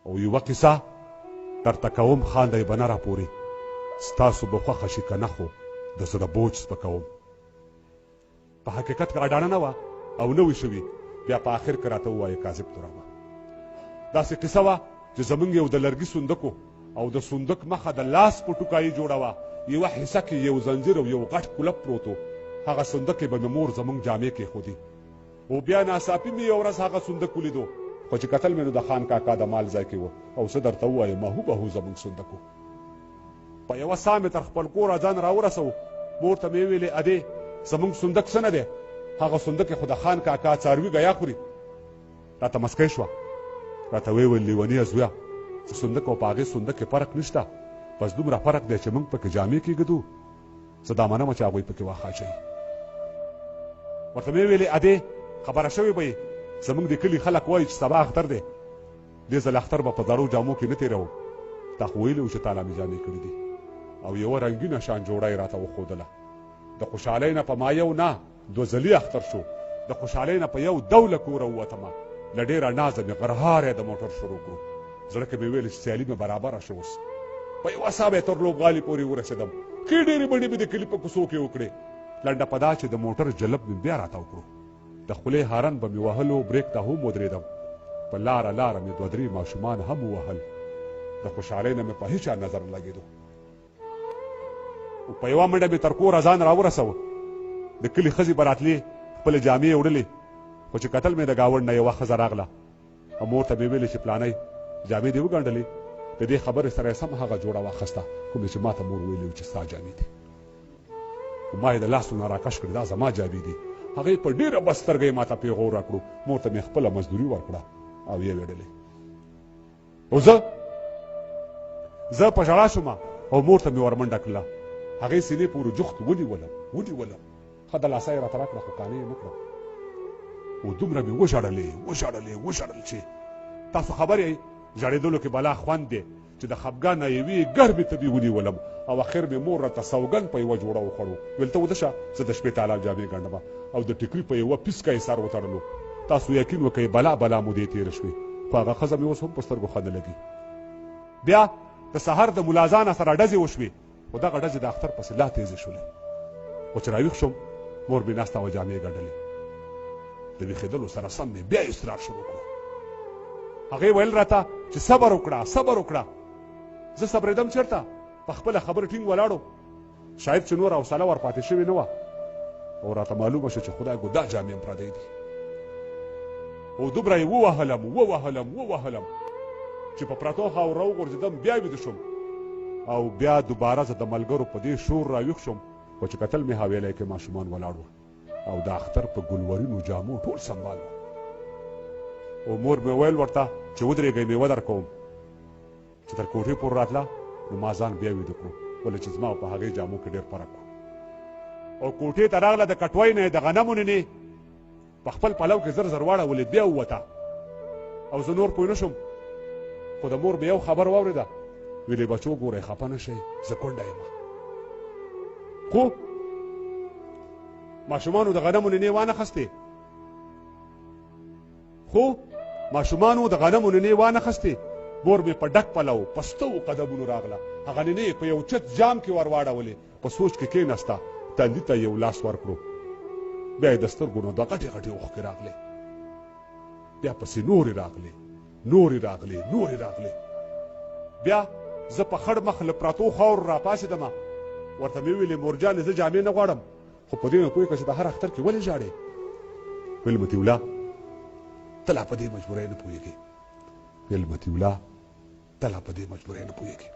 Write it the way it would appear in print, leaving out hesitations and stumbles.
او یوه قصه درته کوم خاندئ به نه راپورې ستاسو به خوښه شي که نه خو د زړه بوج سپکوم په حقیقت کې اډانه نه وه او نه وي شوي بیا په آخر کې راته ووایه کاذب تورابه داسې قصه وه چې زمونږ یو د لرګي صندوق او د صندوق مخه د لاس په ټوکایي جوړه وه یوه حصه کې یو زنځیر او یو غټ کولپ پروت و هغه صندوق کې به مې مور زمونږ جامې کېښودې او بیا ناڅاپي مې یو ورځ هغه صندوق ولیدو خو چې کتل مې نو د خان کاکا د مال ځای کې و او څه درته ووایم هوبهو زمونږ صندوق و په یوه ساه مې تر خپل کوره ځان راورسو مور ته مې ویلې ادې زمونږ صندوق څه نه دی هغه صندوق خو د خان کاکا څاروي ګیا خوري راته مسکی شوه راته ویې ویل لیونیه زویه چې صندوق او په هغې صندوق کې فرق نشته بس دومره فرق دی چې موږ پکې جامې کېږدو زه دا منمه چې هغوی پکې واښه اچوي ورته مې ویلې ادې خبره شوې به یې زموږ د کلي خلک وایي چې سبا اختر دی دې ځل اختر به په زړو جامو کې نه تېروم تا خو ویلي و چې تا لا مې جامې کړي دي او یوه رنګینه شان جوړه یې راته وښودله د خوشحالۍ نه په ما یو نه دوه ځلي اختر شو د خوشحالۍ نه په یو ډوله کوره ووتمه له ډېره نازه مې غرهاری د موټر شروع کړو زړه کې مې ویل چې سیالي مې برابره شو اوس په یوه ساه به یې تر لوبغالي پورې ورسېدم ښې ډېرې بڼې مې د کلي په کوڅو کې وکړې لنډه په دا چې د موټر جلب مې بیا راته وکړو د خولې هارن به مې وهلو بریک ته هم ودرېدم په لاره لاره مې دوه درې ماشومان هم ووهل د خوشحالۍ نه مې په هېچا نظر نه لګېدو په یوه منډه مې تر کوره ځان راورسوه د کلي ښځې به راتلې خپلې جامې یې وړلې خو چې کتل مې د ګاونډ نه یوه ښځه راغله او مور ته مې ویلې چې پلانۍ جامې دې وګنډلې د دې خبرې سره یې سم هغه جوړه واخیسته کومې چې ما ته مور ویلي چې ستا جامې دي ما یې د لاسو نه راکش کړې دا زما جامې دي هغې په ډېره بسترګۍ ما ته پیغور راکړو مور ته مې خپله مزدوري ورکړه او یې ویډلې او زه په ژړا شوم او مور ته مې ورمنډه کړله هغې سینې پورې جوخت ونیولم ښه د لاسه یې راته راکړه خو قانع یې نه کړه او دومره مې وژړل چې تاسو خبر یې ژړېدلو کې بلا خوند دی چې د خفګان نه یوې ګرمې تبې ونیولم او اخر مې مور راته سوګند په یوه جوړه وخوړو ویل ته وده شه زه د شپې تالا جامې ګنډم او د ټیکري په یوه پیسکه یې سر وتړلو تاسو یقین وکئ بلا مودې تېره شوې خو هغه ښځه مې اوس هم په سترګو ښه نه لګي بیا د سهار د ملازانه سره ډزې وشوې خو دغه ډزې د اختر پسې لا تیزې شولې خو چې راویښ شوم مور مې ناسته وه جامې ګنډلې د ویښېدلو سره سم مې بیا اصرار شروع کړو هغې ویل راته چې صبر وکړه زه صبرېدم چېرته په خپله خبره ټینګ ولاړو شاید چې نور حوصله ورپاتې شوې نه وه او راته معلومه شوه چې خدای ګو دا جامې هم پردی دي او دومره یې ووهلم چې په پرتو خاورو راوغورځېدم بیا ویده شوم او بیا دوباره زه د ملګرو په دې شور راویښ شوم خو چې کتل مې حویلی کې ماشومان ولاړ وو او د اختر په ګلورینو جامو ټول سنبال وو او مور مې ویل ورته چې ودرېږئ میوه در کوم چې تر کوټې پورې راتله نو ما ځان بیا ویده کړو ولې چې زما په هغې جامو کې ډېر فرق و او کوټې ته راغله د کټوۍ نه د غنمو نینې په خپل پلو کې زر واړولې بیا ووته او زه نور پوه نه شوم خو د مور مې یو خبر واورېده ویلې بچو ګورئ خفه نه شئ زه کونډه یم خو ماشومانو د غنمو نینې وانخستې مور مې په ډک پلو په ستو قدمونو راغله هغه نینې په یو چت جام کې ور واړولې په سوچ کې کېناسته تندي ته یو لاس ورکړو بیا یې د سترګو نه دوه غټې اوښکې راغلې بیا پسې نورې راغلې بیا زه په خړ مخ له پرتو خاورو راپاڅېدم ورته مې ویلې مورجانې زه جامې نه غواړم خو په دې نه پوهېږه چې د هر اختر کې ولې ژاړې ویل متي الله ته لا په دې مجبورۍ نه پوهېږې